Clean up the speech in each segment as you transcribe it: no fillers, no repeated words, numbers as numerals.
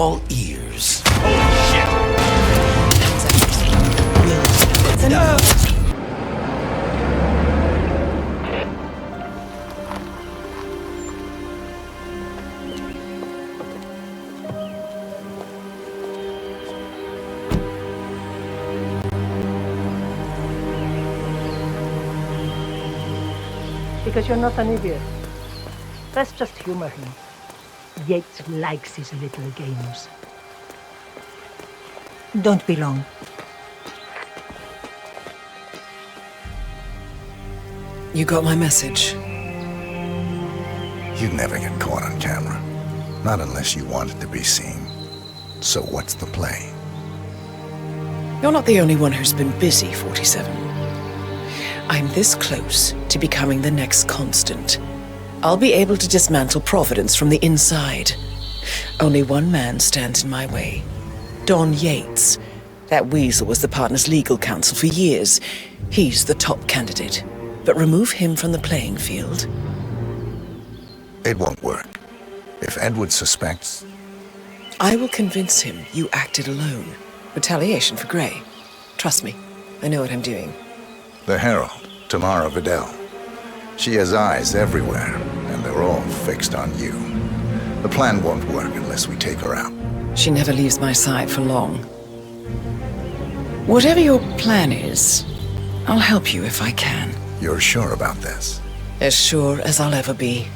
All ears. Because you're not an idiot. Let's just humor him. Yates likes his little games. Don't be long. You got my message. You'd never get caught on camera. Not unless you wanted to be seen. So what's the play? You're not the only one who's been busy, 47. I'm this close to becoming the next constant. I'll be able to dismantle Providence from the inside. Only one man stands in my way. Don Yates. That weasel was the partner's legal counsel for years. He's the top candidate. But remove him from the playing field. It won't work. If Edward suspects... I will convince him you acted alone. Retaliation for Gray. Trust me, I know what I'm doing. The Herald, Tamara Vidal. She has eyes everywhere, and they're all fixed on you. The plan won't work unless we take her out. She never leaves my side for long. Whatever your plan is, I'll help you if I can. You're sure about this? As sure as I'll ever be.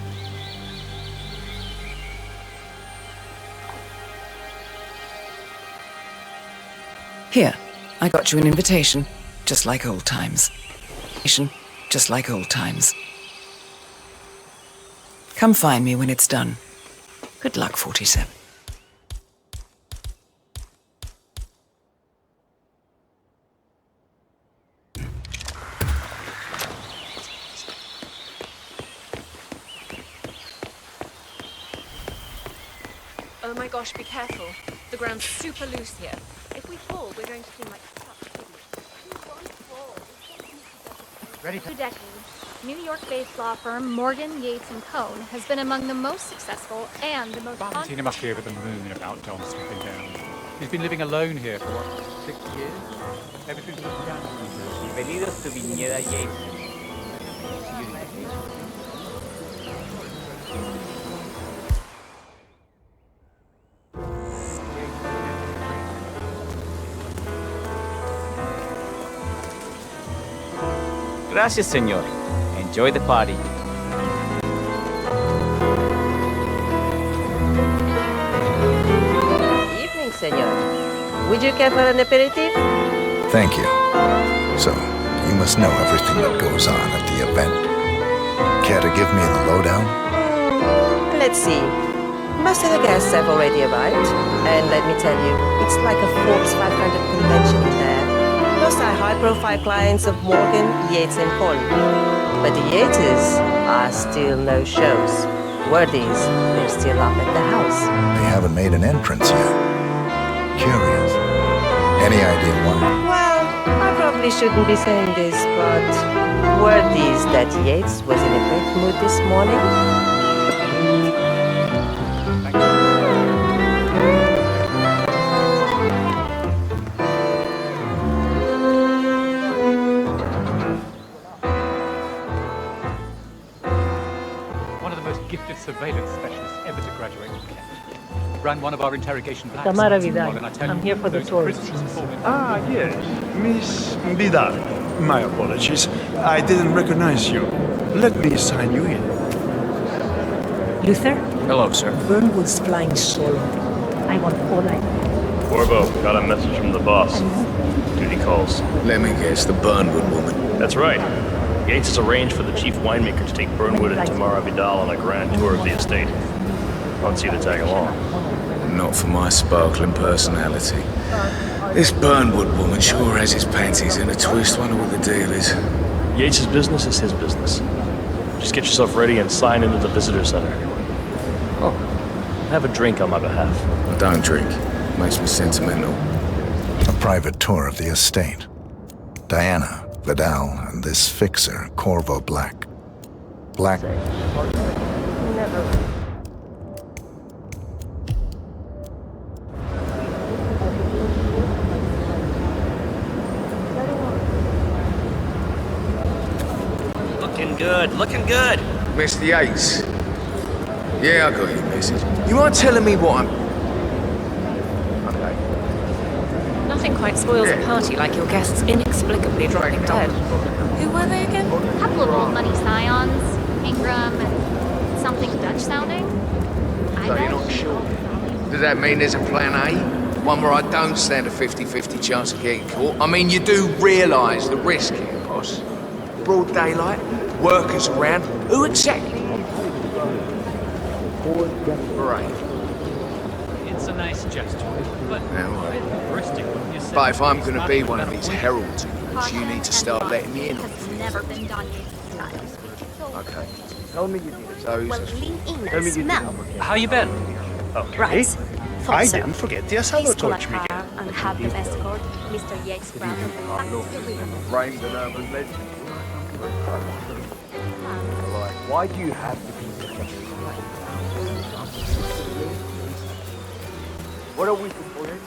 Here, I got you an invitation, just like old times. Just like old times. Come find me when it's done. Good luck, 47. Oh my gosh, be careful. The ground's super loose here. If we fall, we're going to seem like such idiots. Ready? For decades, New York-based law firm Morgan, Yates & Cohn has been among the most successful and the most... Argentina must be over the moon about John stepping down. He's been living alone here for, what, 6 years? Everything's been down. Bienvenidos to Vineyard Yates. Gracias, señor. Enjoy the party. Evening, senor. Would you care for an aperitif? Thank you. So, you must know everything that goes on at the event. Care to give me the lowdown? Let's see. Most of the guests have already arrived. And let me tell you, it's like a Forbes 500 convention there. Most are high-profile clients of Morgan, Yates & Cohn. But the Yates are still no shows. Word is, they're still up at the house. They haven't made an entrance yet. Curious. Any idea why? Well, I probably shouldn't be saying this, but word is that Yates was in a great mood this morning. Gifted surveillance specialist ever to graduate from Kent. Ran one of our interrogation labs. Tamara Vidal. I'm here for the tour. Ah, yes. Miss Vidal. My apologies. I didn't recognize you. Let me sign you in. Luther? Hello, sir. Burnwood's flying solo. I want all I... Corvo, got a message from the boss. Duty calls. Let me guess, the Burnwood woman. That's right. Yates has arranged for the chief winemaker to take Burnwood and Tamara Vidal on a grand tour of the estate. Wants you to tag along. Not for my sparkling personality. This Burnwood woman sure has his panties in a twist. Wonder what the deal is. Yates' business is his business. Just get yourself ready and sign into the visitor center. Oh, have a drink on my behalf. I don't drink. Makes me sentimental. A private tour of the estate. Diana, Vidal, and this fixer, Corvo Black. Black... Never. good, looking good. Mr. Yates. Yeah, I got your message. You mind telling me what I'm... Okay. Nothing quite spoils a party like your guests inexplicably dropping dead. Who were they again? A couple of old money scions, Ingram, and something Dutch sounding. So you're not sure? Does that mean there's a plan A? One where I don't stand a 50-50 chance of getting caught? I mean, you do realise the risk here, boss. Broad daylight, workers around. Who exactly? Right. It's a nice gesture, but heuristic, wouldn't you say? But if I'm going to be one of these heralds of yours, you need to start letting me in on Has it. never been done style. Okay. Tell me you did it. So, Well, lean in tell me and you smell. did it. How you been? Okay. Right. Thought I so. didn't forget the asado Please call a torch, Miguel. car and have them escort Mr. Yates back to the river. Framed an urban legend. Why do you have to be such a... What are we supporting?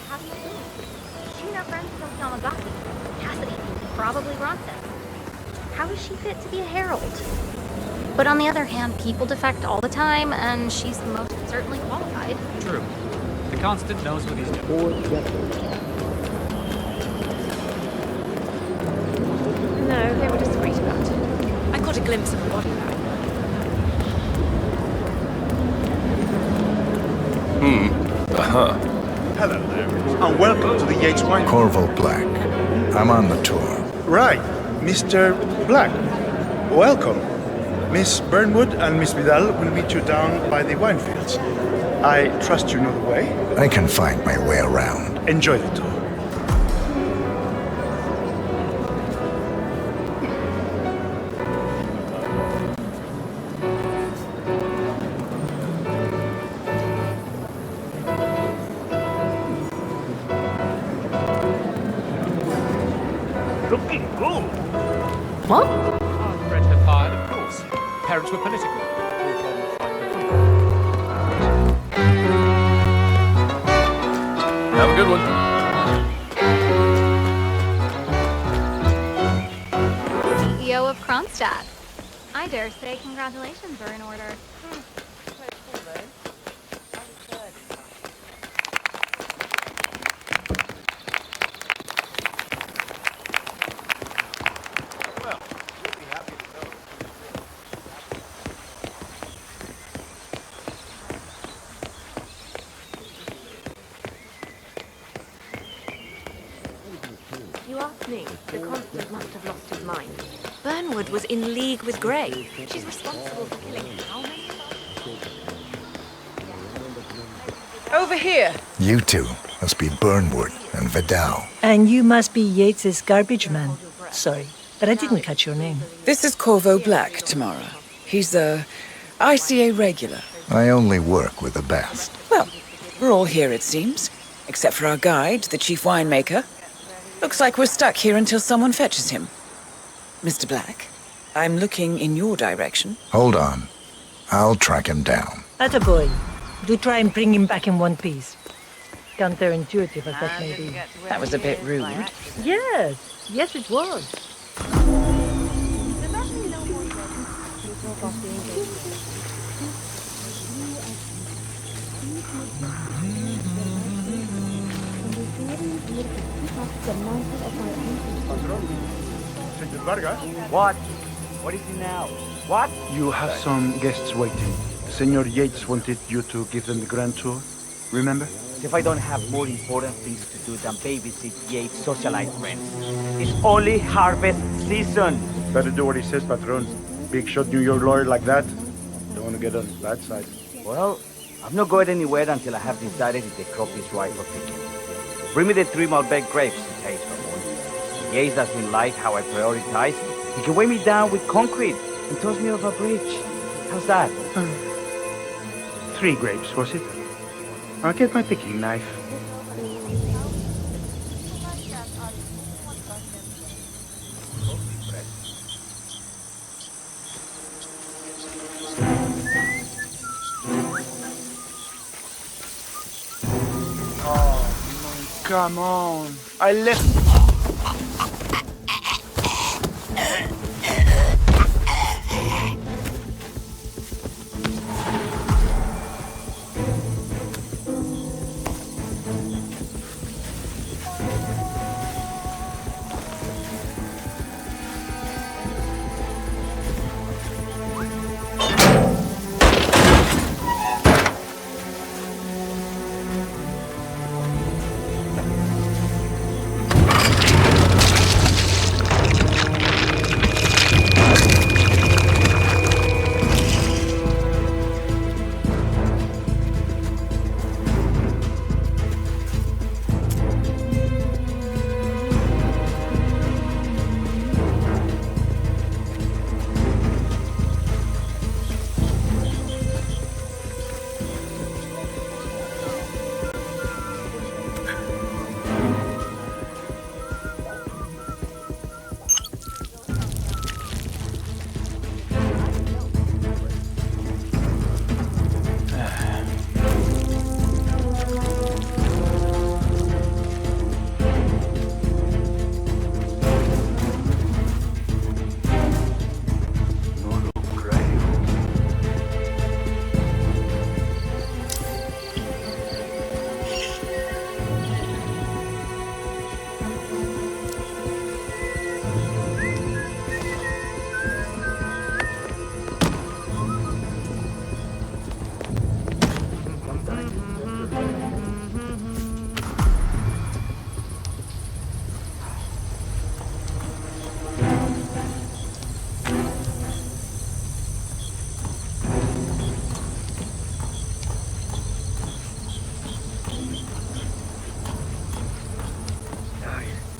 How do you think? She and her friends from Yamagaki. Cassidy, probably Bronson. How is she fit to be a herald? But on the other hand, people defect all the time, and she's most certainly qualified. True. The Constant knows what he's doing. No, they were discreet about it. I caught a glimpse of a body bag. Hello there, and welcome to the Yates Winery. Corvo Black. I'm on the tour. Right, Mr. Black. Welcome. Miss Burnwood and Miss Vidal will meet you down by the wine fields. I trust you know the way. I can find my way around. Enjoy the tour. Looking good. What? I've read her part, of course. Parents were political. Have a good one. CEO of Kronstadt. I dare say congratulations are in order. You ask me, the Constant must have lost his mind. Burnwood was in league with Grey. She's responsible for killing how many? Over here. You two must be Burnwood and Vidal. And you must be Yates's garbage man. Sorry, but I didn't catch your name. This is Corvo Black, Tamara. He's a ICA regular. I only work with the best. Well, we're all here, it seems. Except for our guide, the chief winemaker. Looks like we're stuck here until someone fetches him. Mr. Black, I'm looking in your direction. Hold on. I'll track him down. Attaboy. Do try and bring him back in one piece. Counterintuitive as that may be. That was a bit rude. Yes, yes it was. What? What is it now? What? You have some guests waiting. Senor Yates wanted you to give them the grand tour. Remember? If I don't have more important things to do than babysit Yates' socialite friends. It's only harvest season. Better do what he says, Patron. Big shot New York lawyer like that. Don't want to get on his bad side. Well, I'm not going anywhere until I have decided if the crop is right for picking. Bring me the 3 Malbec grapes to taste for one. If Yates doesn't like how I prioritize, he can weigh me down with concrete and toss me off a bridge. How's that? 3 grapes, was it? I'll get my picking knife. Oh, come on. I left...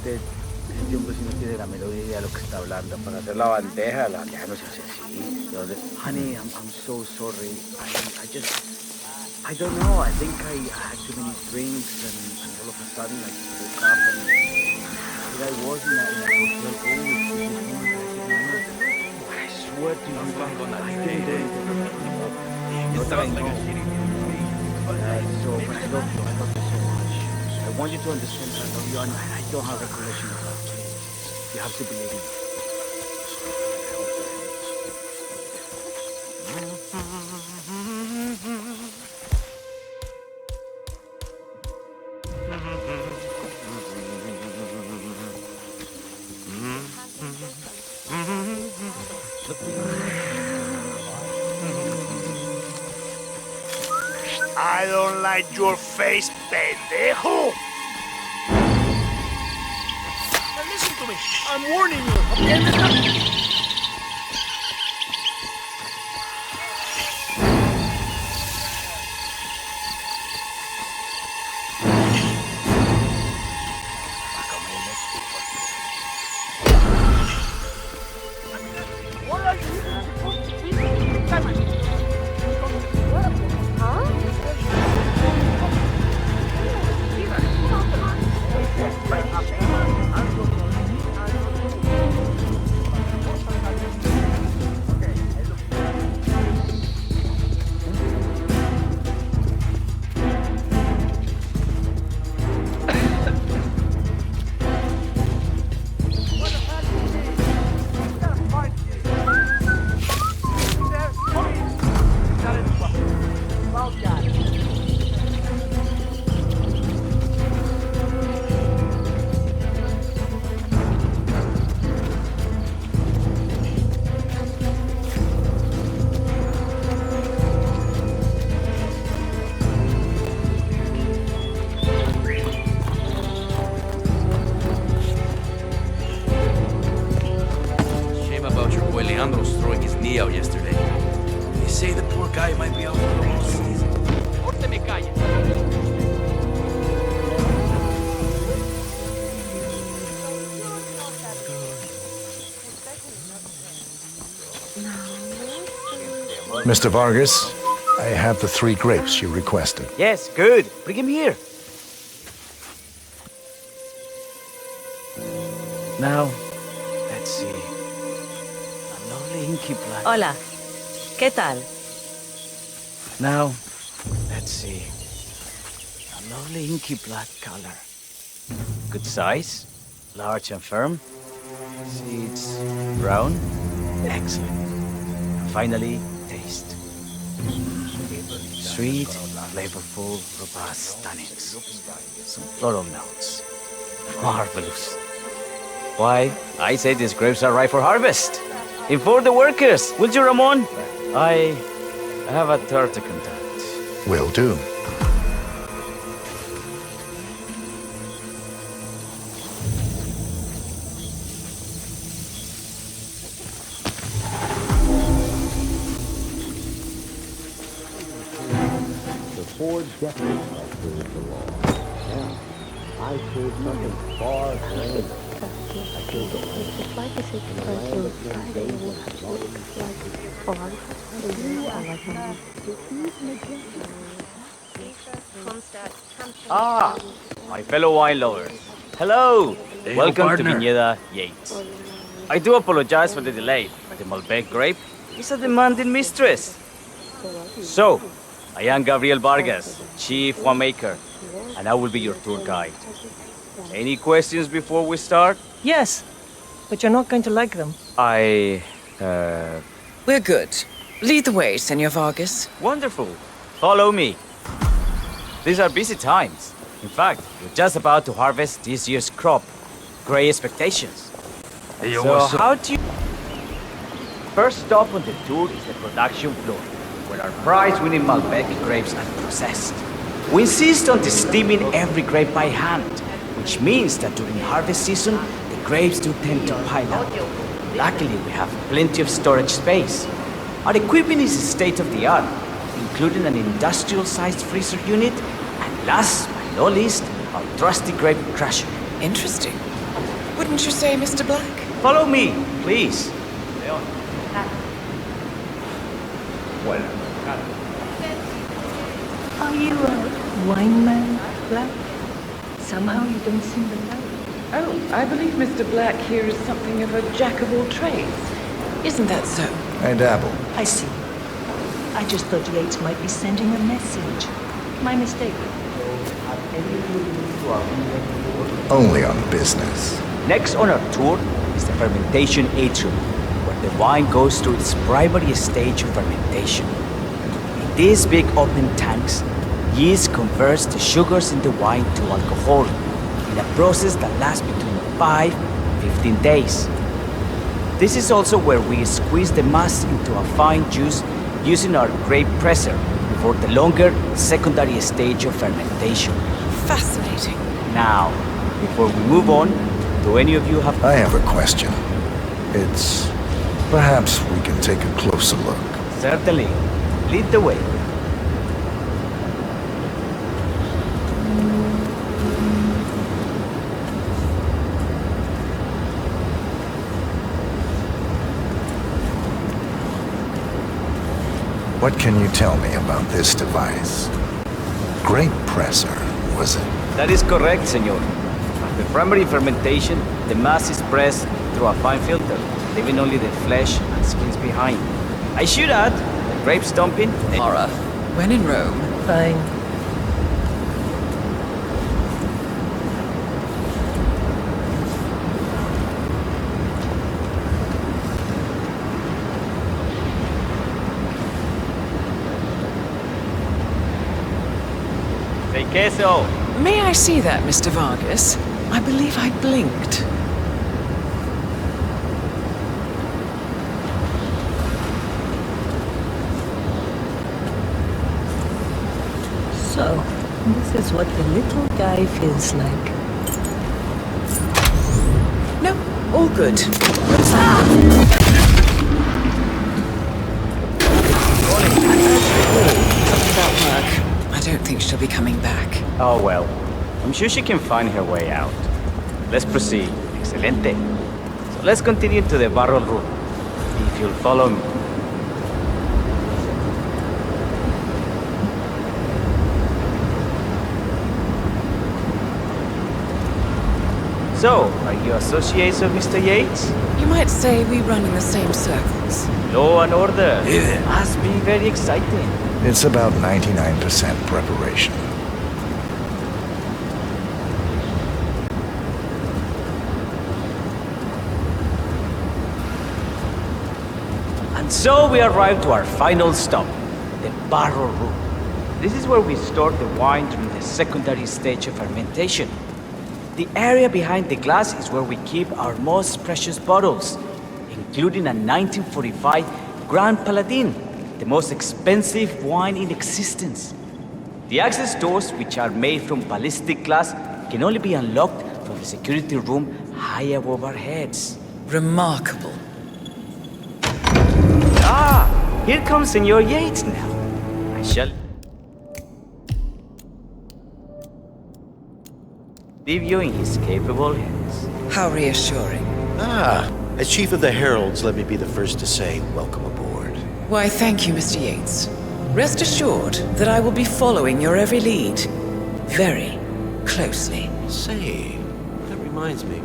Este hombre sí no tiene la menor idea de lo que está hablando. Para hacer la bandeja no se hace así. Honey, I'm so sorry. I don't know. I think I had too many drinks and all of a sudden I just woke up and here I was in a hotel room with this woman. I swear to you, I didn't. No te vengo. So, but I love you so much. I want you to understand that I love you and I don't have recollection of that. You have to believe me. I don't like your face, pendejo! Now listen to me. I'm warning you, okay? he out yesterday. They say the poor guy might be out for the whole season. Mr. Vargas, I have the 3 grapes you requested. Yes, good. Bring him here. Now, let's see. A lovely inky black. Hola. ¿Qué tal? Now, let's see. A lovely inky black color. Good size, large and firm. Seeds brown. Excellent. And finally, taste. Sweet, flavorful, robust tannins. Some floral notes. Marvelous. Why, I say these grapes are ripe for harvest. Inform the workers, will you, Ramon? I have a third to conduct. Will do. The 4 decades I proved the law. Now, I proved something far greater. I killed the It's like a secret until Friday looks like far. Ah, my fellow wine lovers. Hello. Hey, Welcome to partner. Vineyard Yates. I do apologize for the delay. The Malbec grape is a demanding mistress. So, I am Gabriel Vargas, Chief Winemaker, and I will be your tour guide. Any questions before we start? Yes, but you're not going to like them. We're good. Lead the way, Senor Vargas. Wonderful. Follow me. These are busy times. In fact, we're just about to harvest this year's crop. Great expectations. Hey, yo, So what's up? how do you... First stop on the tour is the production floor, where our prize-winning Malbec grapes are processed. We insist on steaming every grape by hand, which means that during harvest season, the grapes do tend to pile up. Luckily, we have plenty of storage space. Our equipment is state-of-the-art, including an industrial-sized freezer unit, and last but not least, our trusty grape crusher. Interesting. Wouldn't you say, Mr. Black? Follow me, please. Are you a wine man, Black? Somehow you don't seem to know. Oh, I believe Mr. Black here is something of a jack of all trades. Isn't that so? I dabble. I see. I just thought Yates might be sending a message. My mistake. Only on business. Next on our tour is the fermentation atrium, where the wine goes through its primary stage of fermentation. In these big open tanks, yeast converts the sugars in the wine to alcohol in a process that lasts between 5 and 15 days. This is also where we squeeze the mass into a fine juice using our grape presser before the longer secondary stage of fermentation. Fascinating. Now, before we move on, do any of you have... I have a question. It's... perhaps we can take a closer look. Certainly. Lead the way. What can you tell me about this device? Grape presser, was it? That is correct, senor. After primary fermentation, the mass is pressed through a fine filter, leaving only the flesh and skins behind. I should add, the grape stomping... Horror. When in Rome. Fine. Say queso. May I see that, Mr. Vargas? I believe I blinked. So, this is what the little guy feels like. No, all good. think she'll be coming back. Oh well, I'm sure she can find her way out. Let's proceed. Excelente. So let's continue to the barrel room. If you'll follow me. So, are you associates of Mr. Yates? You might say we run in the same circles. Law and order. Must be very exciting. It's about 99% preparation. And so we arrive to our final stop, the barrel room. This is where we store the wine during the secondary stage of fermentation. The area behind the glass is where we keep our most precious bottles, including a 1945 Grand Paladin, the most expensive wine in existence. The access doors, which are made from ballistic glass, can only be unlocked from the security room high above our heads. Remarkable. Ah, here comes Senor Yates now. I shall leave you in his capable hands. How reassuring. As Chief of the Heralds, let me be the first to say, welcome aboard. Why, thank you, Mr. Yates. Rest assured that I will be following your every lead. Very closely. Say, that reminds me.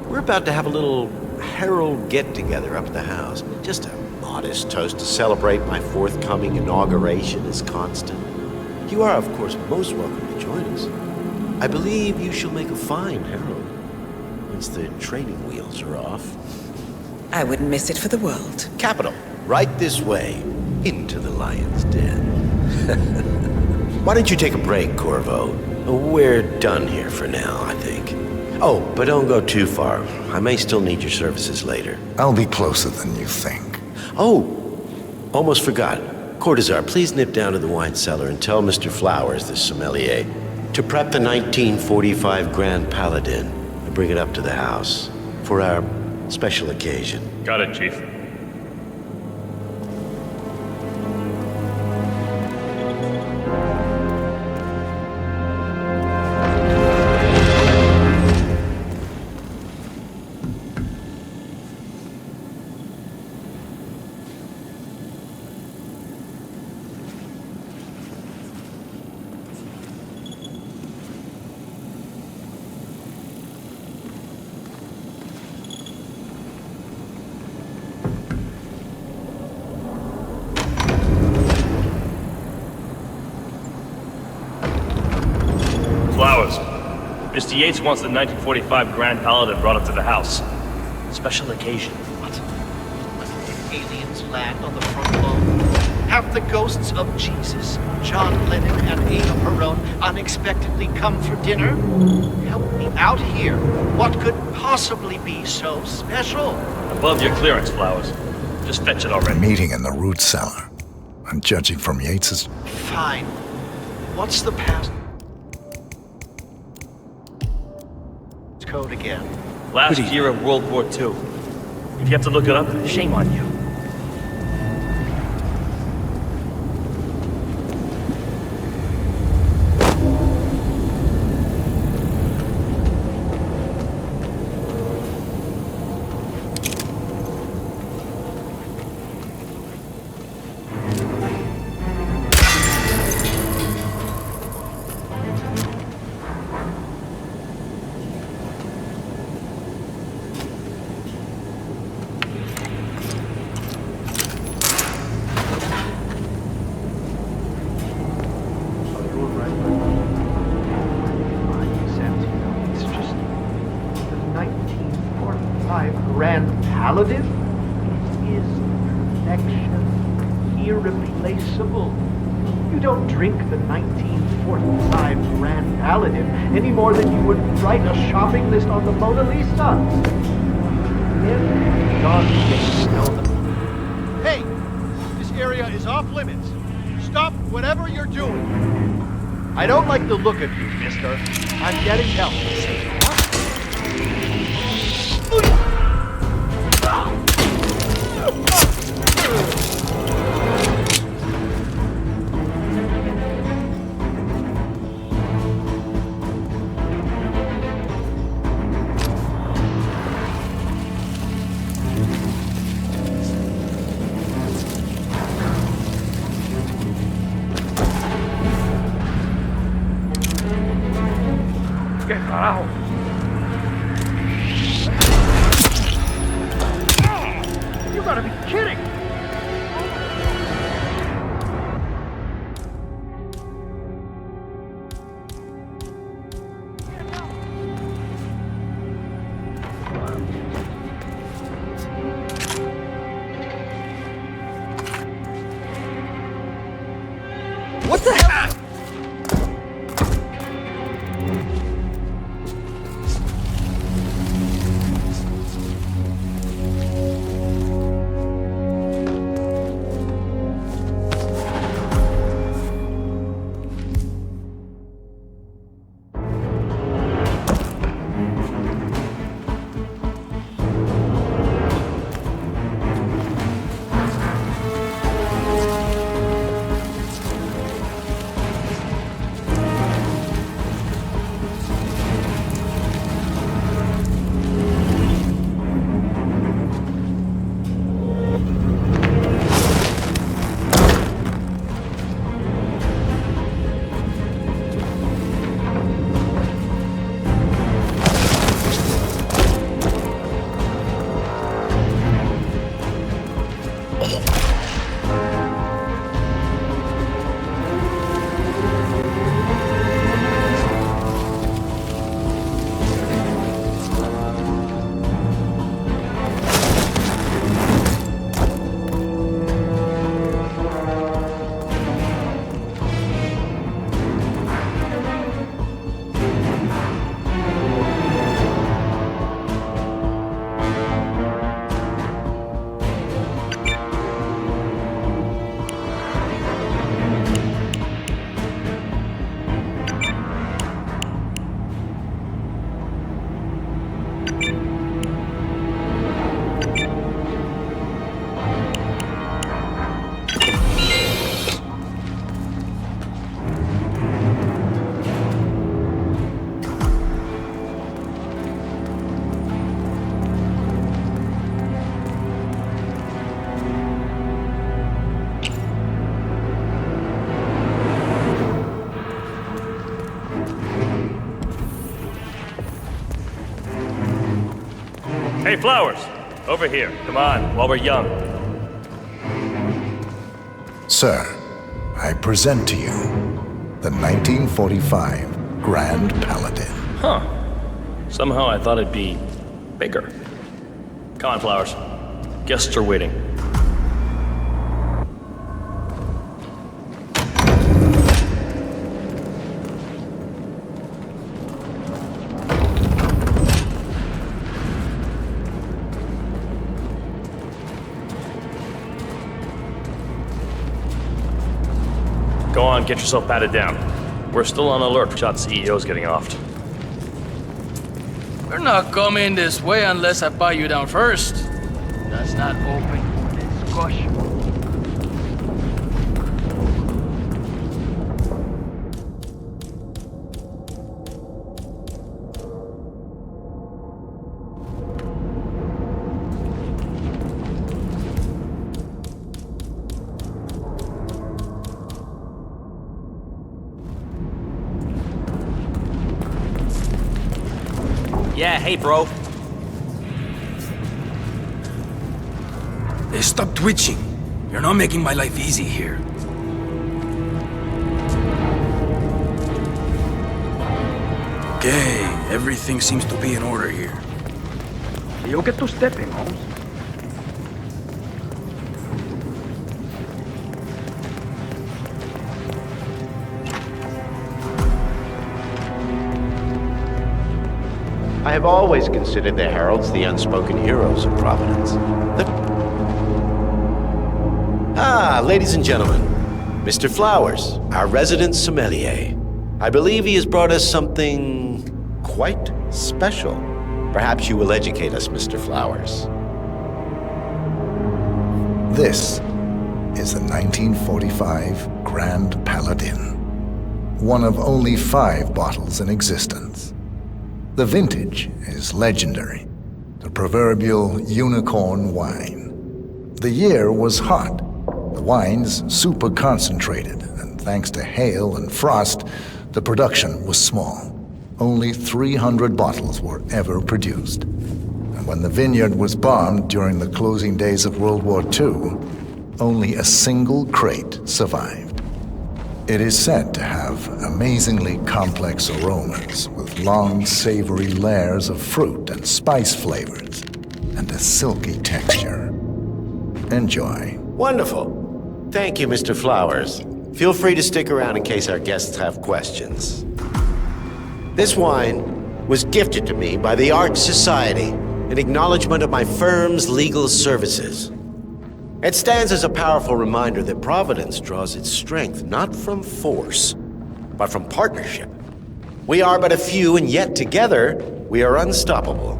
We're about to have a little Herald get-together up at the house. Just a modest toast to celebrate my forthcoming inauguration as Constant. You are, of course, most welcome to join us. I believe you shall make a fine herald, once the training wheels are off. I wouldn't miss it for the world. Capital. Right this way, into the lion's den. Why don't you take a break, Corvo? We're done here for now, I think. Oh, but don't go too far. I may still need your services later. I'll be closer than you think. Oh, almost forgot. Cortazar, please nip down to the wine cellar and tell Mr. Flowers, the sommelier, to prep the 1945 Grand Paladin and bring it up to the house for our special occasion. Got it, Chief. Flowers. Mr. Yates wants the 1945 Grand Paladin brought up to the house. Special occasion. What? Aliens land on the front lawn? Have the ghosts of Jesus, John Lennon, and Ada Perón unexpectedly come for dinner? Help me out here. What could possibly be so special? Above your clearance, Flowers. Just fetch it already. Meeting in the root cellar. I'm judging from Yates's. Fine. What's the past code again? Last year of World War II. If you have to look it up, shame on you. Grand Paladin? It is perfection, irreplaceable. You don't drink the 1945 Grand Paladin any more than you would write a shopping list on the Mona Lisa. Hey, this area is off limits. Stop whatever you're doing. I don't like the look of you, mister. I'm getting help. carajo. You gotta be kidding! What the hell? Hey, Flowers! Over here. Come on, while we're young. Sir, I present to you the 1945 Grand Paladin. Huh. Somehow I thought it'd be bigger. Come on, Flowers. Guests are waiting. Go on, get yourself patted down. We're still on alert for shot CEOs getting offed. We're not coming this way unless I buy you down first. That's not open for discussion. Yeah, hey, bro. Hey, stop twitching. You're not making my life easy here. Okay, everything seems to be in order here. You'll get to stepping, Holmes. I have always considered the heralds the unspoken heroes of Providence. Ladies and gentlemen, Mr. Flowers, our resident sommelier. I believe he has brought us something quite special. Perhaps you will educate us, Mr. Flowers. This is the 1945 Grand Paladin, one of only 5 bottles in existence. The vintage is legendary, the proverbial unicorn wine. The year was hot, the wine's super concentrated, and thanks to hail and frost, the production was small. only 300 bottles were ever produced. And when the vineyard was bombed during the closing days of World War II, only a single crate survived. It is said to have amazingly complex aromas with long, savory layers of fruit and spice flavors and a silky texture. Enjoy. Wonderful. Thank you, Mr. Flowers. Feel free to stick around in case our guests have questions. This wine was gifted to me by the Art Society in acknowledgement of my firm's legal services. It stands as a powerful reminder that Providence draws its strength not from force, but from partnership. We are but a few, and yet together we are unstoppable,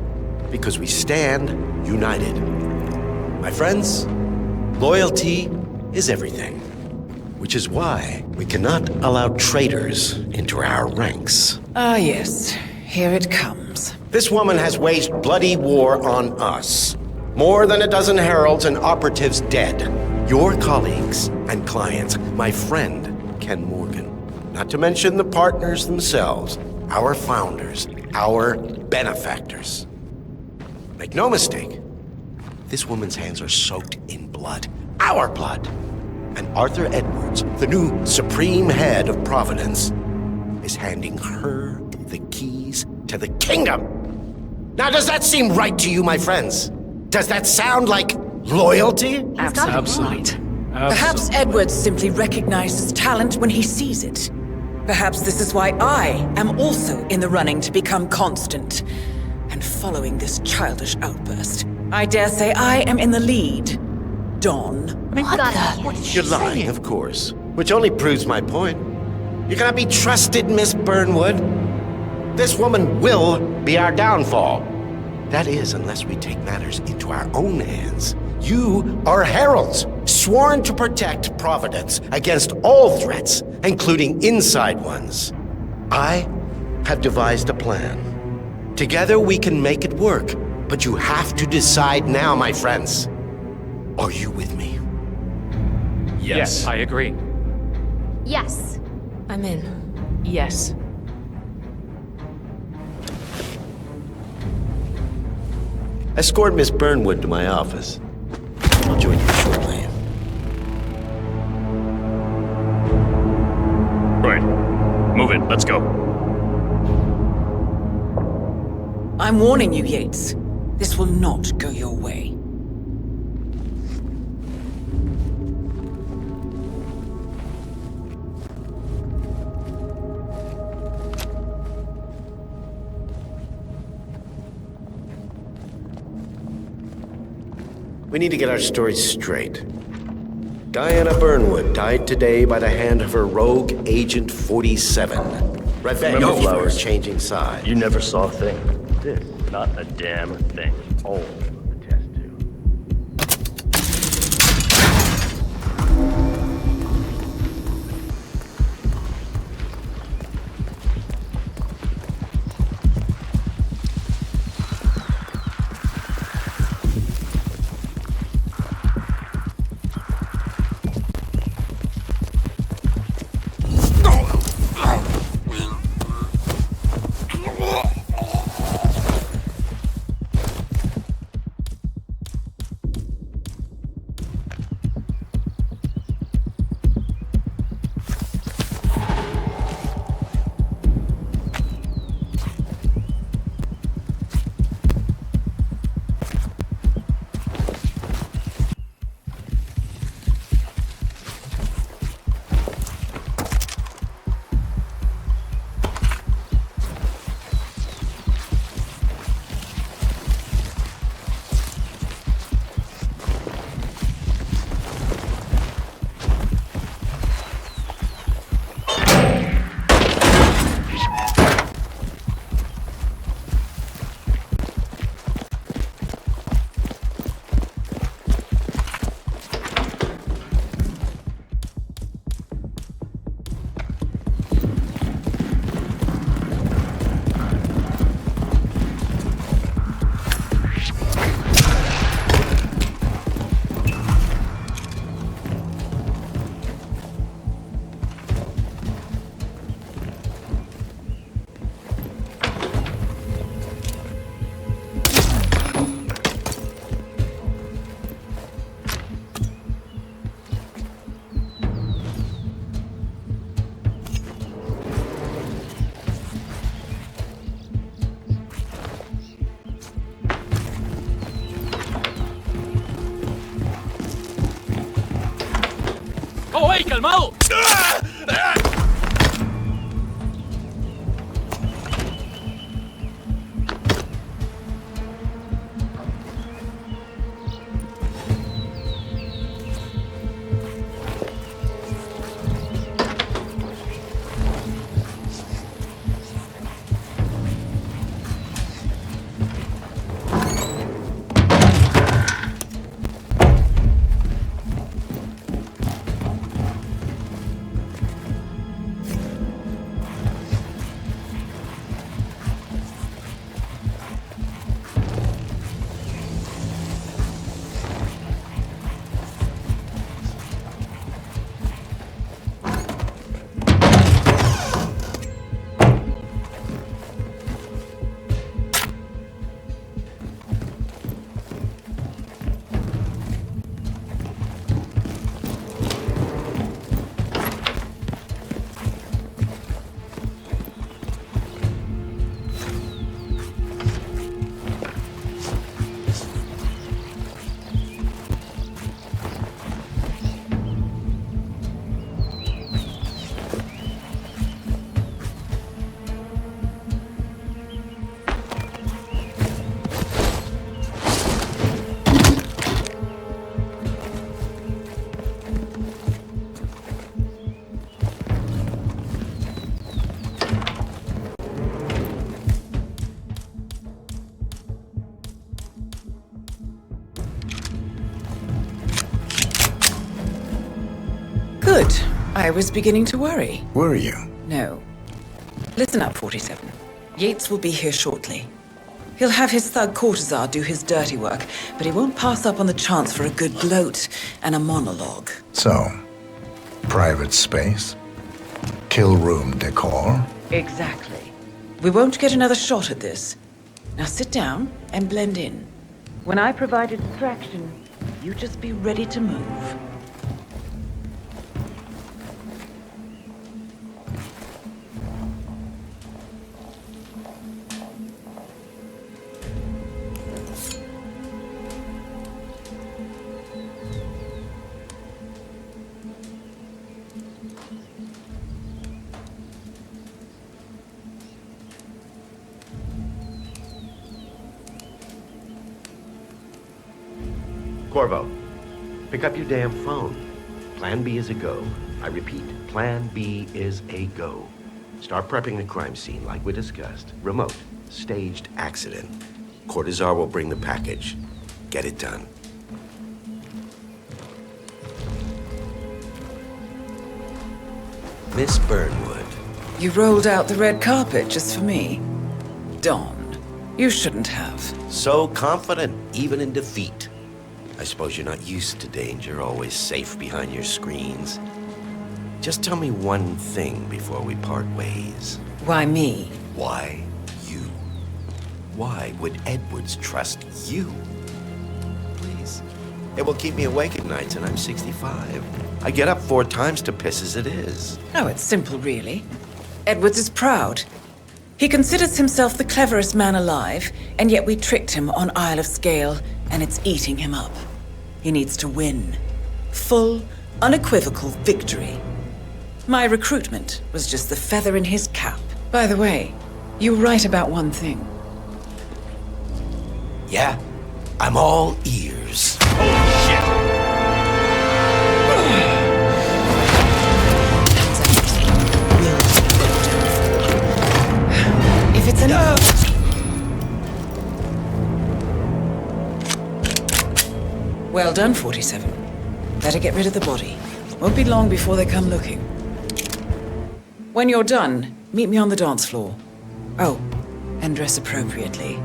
because we stand united. My friends, loyalty is everything, which is why we cannot allow traitors into our ranks. Ah, yes. Here it comes. This woman has waged bloody war on us. More than a dozen heralds and operatives dead. Your colleagues and clients, my friend, Ken Morgan. Not to mention the partners themselves, our founders, our benefactors. Make no mistake, this woman's hands are soaked in blood. Our blood. And Arthur Edwards, the new supreme head of Providence, is handing her the keys to the kingdom. Now, does that seem right to you, my friends? Does that sound like loyalty? Absolutely. Perhaps Edwards simply recognizes talent when he sees it. Perhaps this is why I am also in the running to become constant. And following this childish outburst, I dare say I am in the lead. Dawn. You're lying, of course. Which only proves my point. You cannot be trusted, Miss Burnwood. This woman will be our downfall. That is, unless we take matters into our own hands. You are heralds, sworn to protect Providence against all threats, including inside ones. I have devised a plan. Together we can make it work, but you have to decide now, my friends. Are you with me? Yes, I agree. Yes. I'm in. Yes. Escort Miss Burnwood to my office. I'll join you shortly. Right. Move it. Let's go. I'm warning you, Yates. This will not go your way. We need to get our stories straight. Diana Burnwood died today by the hand of her rogue Agent 47. Revenge Remember, for Flowers, changing sides. You never saw a thing. This, not a damn thing. Oh. ¡Oh, hey, calmado! Good. I was beginning to worry. Were you? No. Listen up, 47. Yates will be here shortly. He'll have his thug courtesan do his dirty work, but he won't pass up on the chance for a good gloat and a monologue. So, private space? Kill room decor? Exactly. We won't get another shot at this. Now sit down and blend in. When I provide a distraction, you just be ready to move. Corvo, pick up your damn phone. Plan B is a go. I repeat, Plan B is a go. Start prepping the crime scene like we discussed. Remote, staged accident. Courtesan will bring the package. Get it done. Miss Burnwood. You rolled out the red carpet just for me. Don, you shouldn't have. So confident, even in defeat. I suppose you're not used to danger, always safe behind your screens. Just tell me one thing before we part ways. Why me? Why you? Why would Edwards trust you? Please. It will keep me awake at nights, and I'm 65. I get up 4 times to piss as it is. Oh, it's simple, really. Edwards is proud. He considers himself the cleverest man alive, and yet we tricked him on Isle of Scale, and it's eating him up. He needs to win. Full, unequivocal victory. My recruitment was just the feather in his cap. By the way, you were right about one thing. Yeah, I'm all ears. If it's enough. Well done, 47. Better get rid of the body. Won't be long before they come looking. When you're done, meet me on the dance floor. Oh, and dress appropriately.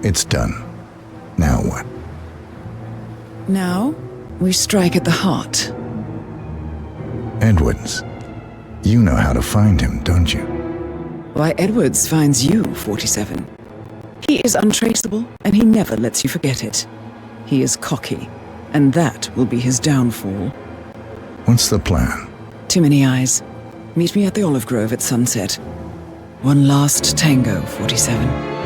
It's done. Now what? Now, we strike at the heart. Edwards. You know how to find him, don't you? Why, Edwards finds you, 47. He is untraceable, and he never lets you forget it. He is cocky, and that will be his downfall. What's the plan? Too many eyes. Meet me at the Olive Grove at sunset. One last tango, 47.